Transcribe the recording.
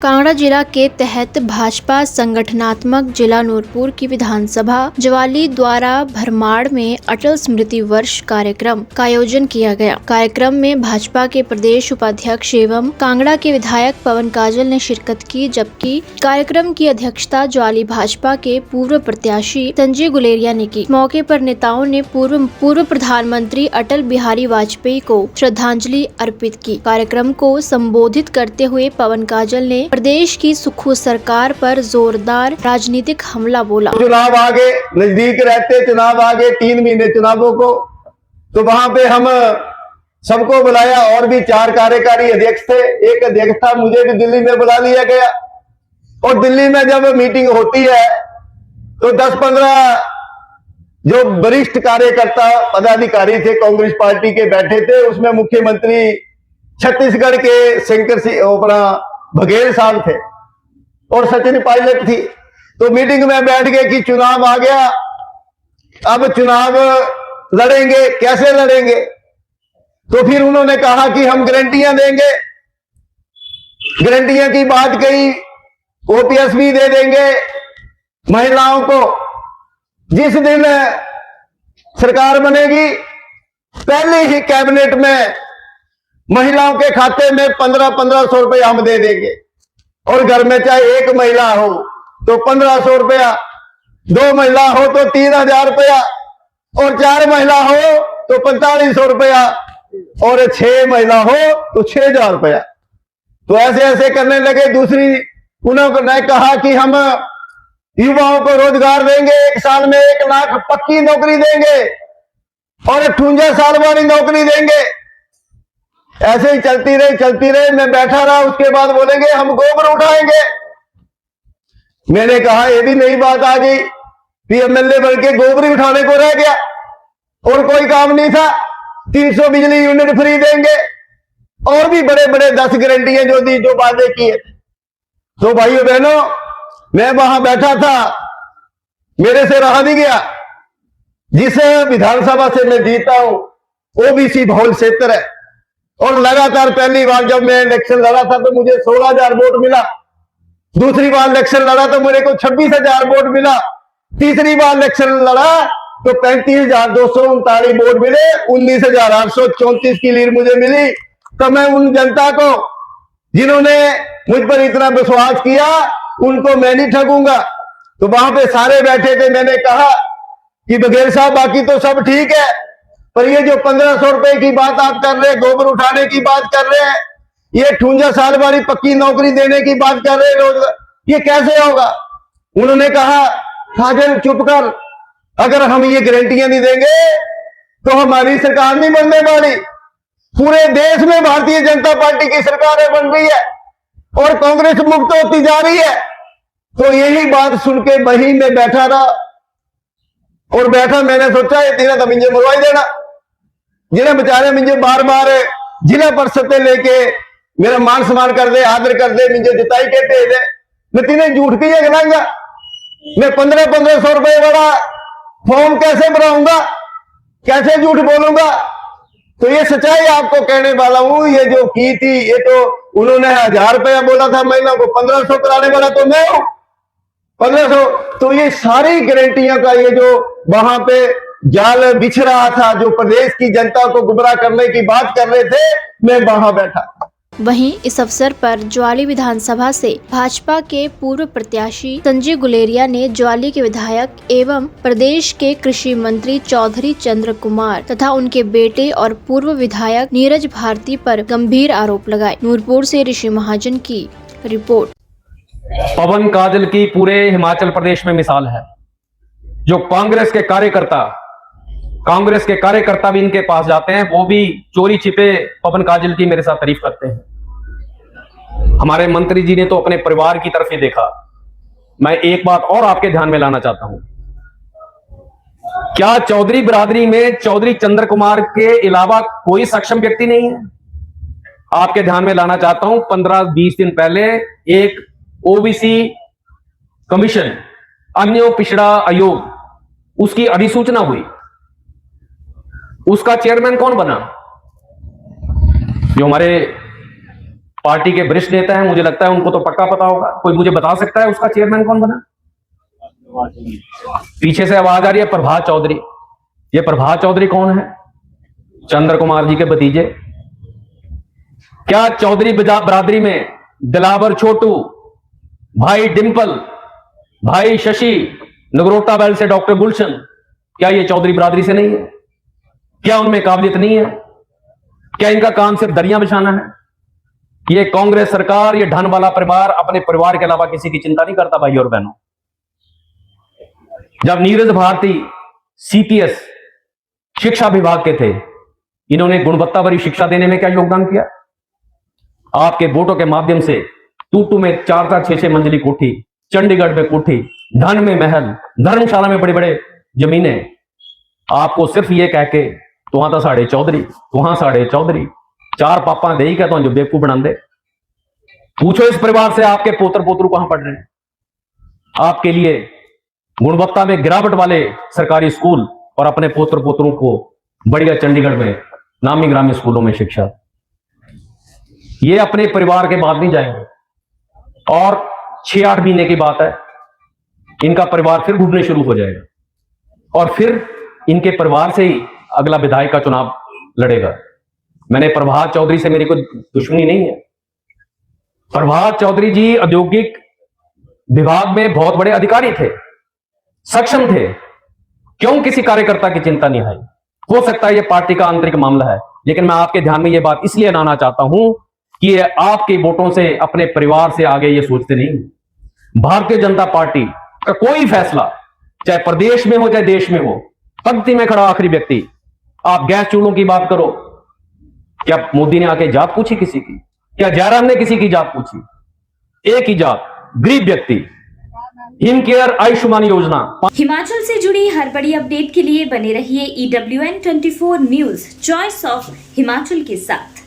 कांगड़ा जिला के तहत भाजपा संगठनात्मक जिला नूरपुर की विधानसभा ज्वाली द्वारा भरमाड़ में अटल स्मृति वर्ष कार्यक्रम का आयोजन किया गया। कार्यक्रम में भाजपा के प्रदेश उपाध्यक्ष एवं कांगड़ा के विधायक पवन काजल ने शिरकत की, जबकि कार्यक्रम की अध्यक्षता ज्वाली भाजपा के पूर्व प्रत्याशी संजय गुलेरिया ने की। मौके पर नेताओं ने पूर्व प्रधानमंत्री अटल बिहारी वाजपेयी को श्रद्धांजलि अर्पित की। कार्यक्रम को संबोधित करते हुए पवन काजल ने प्रदेश की सुखू सरकार पर जोरदार राजनीतिक हमला बोला। चुनाव आगे नजदीक रहते, चुनाव आगे 3 महीने चुनावों को, तो वहां पे हम सबको बुलाया और भी 4 कार्यकारी अध्यक्ष थे, एक अध्यक्ष था, मुझे भी दिल्ली में बुला लिया गया। और दिल्ली में जब मीटिंग होती है तो 10-15 जो वरिष्ठ कार्यकर्ता पदाधिकारी थे कांग्रेस पार्टी के बैठे थे। उसमें मुख्यमंत्री छत्तीसगढ़ के शंकर सिंह अपना बघेल साहब थे और सचिन पायलट थी। तो मीटिंग में बैठ गए कि चुनाव आ गया, अब चुनाव लड़ेंगे, कैसे लड़ेंगे। तो फिर उन्होंने कहा कि हम गारंटियां देंगे, गारंटियां की बात कही, ओपीएस भी दे देंगे महिलाओं को। जिस दिन सरकार बनेगी पहले ही कैबिनेट में महिलाओं के खाते में 1500 रुपए हम दे देंगे, और घर में चाहे एक महिला हो तो 1500 रुपया, 2 महिला हो तो 3000 रुपया, और 4 महिला हो तो 4500 रुपया, और 6 महिला हो तो 6000 रुपया। तो ऐसे ऐसे करने लगे। दूसरी उन्होंने कहा कि हम युवाओं को रोजगार देंगे, 1 साल में 1 लाख पक्की नौकरी देंगे और 58 साल वाली नौकरी देंगे। ऐसे ही चलती रही। मैं बैठा रहा। उसके बाद बोलेंगे हम गोबर उठाएंगे। मैंने कहा ये भी नई बात आ गई, एमएलए बन के गोबर उठाने को रह गया और कोई काम नहीं था। 300 बिजली यूनिट फ्री देंगे और भी बड़े बड़े 10 गारंटियां जो दी, जो वादे किए। तो भाइयों बहनों, मैं वहां बैठा था, मेरे से रहा नहीं गया। जिस विधानसभा से मैं जीता हूं ओबीसी बहुल क्षेत्र है, और लगातार पहली बार जब मैं इलेक्शन लड़ा था तो मुझे 16,000 वोट मिला। दूसरी बार इलेक्शन लड़ा तो मेरे को 26,000 वोट मिला। तीसरी बार इलेक्शन लड़ा तो 35,239 वोट मिले। 19,834 की लीड मुझे मिली। तो मैं उन जनता को जिन्होंने मुझ पर इतना विश्वास किया उनको मैं नहीं ठगूंगा। तो वहां पे सारे बैठे थे। मैंने कहा कि बघेल साहब बाकी तो सब ठीक है, पर ये जो 1500 रुपए की बात आप कर रहे हैं, गोबर उठाने की बात कर रहे हैं, ये 58 साल वाली पक्की नौकरी देने की बात कर रहे हैं, ये कैसे होगा। उन्होंने कहा काजल चुप कर, अगर हम ये गारंटियां नहीं देंगे तो हमारी सरकार नहीं बनने वाली। पूरे देश में भारतीय जनता पार्टी की सरकारें बन रही है और कांग्रेस मुक्त होती जा रही है। तो यही बात सुन के वहीं में बैठा रहा और बैठा। मैंने सोचा ये तीनों तो मुझे मरवाई देना, जिन्हें बेचारे मुझे बार बार जिला परिषद से लेके मेरा मान सम्मान कर दे, आदर कर दे, मुझे जिताई कहते थे। मैं तीनों झूठ की है गिनाऊंगा। मैं 1500 रुपए वाला फॉर्म कैसे भराऊंगा, कैसे झूठ बोलूंगा। तो ये सच्चाई आपको कहने वाला हूं। ये जो की थी, ये तो उन्होंने 1000 रुपया बोला था महिला को, 1500 कराने वाला तो मैं हूं। 1500। तो ये सारी गारंटियां का ये जो वहां पे जाल बिछ रहा था, जो प्रदेश की जनता को गुमराह करने की बात कर रहे थे, मैं वहां बैठा। वहीं इस अवसर पर ज्वाली विधानसभा से भाजपा के पूर्व प्रत्याशी संजय गुलेरिया ने ज्वाली के विधायक एवं प्रदेश के कृषि मंत्री चौधरी चंद्र कुमार तथा उनके बेटे और पूर्व विधायक नीरज भारती पर गंभीर आरोप लगाए। नूरपुर से ऋषि महाजन की रिपोर्ट। पवन काजल की पूरे हिमाचल प्रदेश में मिसाल है। जो कांग्रेस के कार्यकर्ता भी इनके पास जाते हैं, वो भी चोरी छिपे पवन काजल की मेरे साथ तारीफ करते हैं। हमारे मंत्री जी ने तो अपने परिवार की तरफ ही देखा। मैं एक बात और आपके ध्यान में लाना चाहता हूं, क्या चौधरी बिरादरी में चौधरी चंद्र कुमार के अलावा कोई सक्षम व्यक्ति नहीं है? आपके ध्यान में लाना चाहता हूं, 15-20 दिन पहले एक ओबीसी कमीशन, अन्य पिछड़ा आयोग, उसकी अधिसूचना हुई। उसका चेयरमैन कौन बना? जो हमारे पार्टी के वरिष्ठ नेता हैं, मुझे लगता है उनको तो पक्का पता होगा। कोई मुझे बता सकता है उसका चेयरमैन कौन बना? पीछे से आवाज आ रही है प्रभात चौधरी। ये प्रभात चौधरी कौन है? चंद्र कुमार जी के भतीजे। क्या चौधरी बरादरी में दिलावर छोटू, भाई डिंपल, भाई शशि, नगरोटा बैल से डॉक्टर गुलशन, क्या ये चौधरी बरादरी से नहीं है? क्या उनमें काबिलियत नहीं है? क्या इनका काम सिर्फ दरिया बिछाना है? ये कांग्रेस सरकार, ये धन वाला परिवार अपने परिवार के अलावा किसी की चिंता नहीं करता। भाई और बहनों, जब नीरज भारती सीपीएस शिक्षा विभाग के थे, इन्होंने गुणवत्ता भरी शिक्षा देने में क्या योगदान किया? आपके वोटों के माध्यम से टूटू में 4-4, 6-6 मंजिली कोठी, चंडीगढ़ में कोठी, धन में महल, धर्मशाला में बड़े बड़े जमीनें, आपको सिर्फ ये कह के तुहां तो साढ़े चौधरी, तुहां साढ़े चौधरी, 4 पापा दे ही क्या तो जो बेवकूफ बना दे। पूछो इस परिवार से आपके पोत्र पोतरू कहां पढ़ रहे हैं? आपके लिए गुणवत्ता में गिरावट वाले सरकारी स्कूल और अपने पोत्र पोतरों को बढ़िया चंडीगढ़ में नामी ग्रामी स्कूलों में शिक्षा। ये अपने परिवार के बाद नहीं जाएंगे। और 6-8 महीने की बात है, इनका परिवार फिर घूमने शुरू हो जाएगा और फिर इनके परिवार से ही अगला विधायक का चुनाव लड़ेगा। मैंने प्रभात चौधरी से मेरी कोई दुश्मनी नहीं है। प्रभात चौधरी जी औद्योगिक विभाग में बहुत बड़े अधिकारी थे, सक्षम थे। क्यों किसी कार्यकर्ता की चिंता नहीं आई? हो सकता है यह पार्टी का आंतरिक मामला है, लेकिन मैं आपके ध्यान में यह बात इसलिए लाना चाहता हूं कि आपके वोटों से, अपने परिवार से आगे ये सोचते नहीं। भारतीय जनता पार्टी का कोई फैसला, चाहे प्रदेश में हो चाहे देश में हो, पंक्ति में खड़ा आखिरी व्यक्ति। आप गैस चूल्हों की बात करो, क्या मोदी ने आके जात पूछी किसी की? क्या जयराम ने किसी की जात पूछी? एक ही जात, गरीब व्यक्ति। हिम केयर आयुष्मान योजना। हिमाचल से जुड़ी हर बड़ी अपडेट के लिए बने रहिए EWN24 news, choice of Himachal के साथ।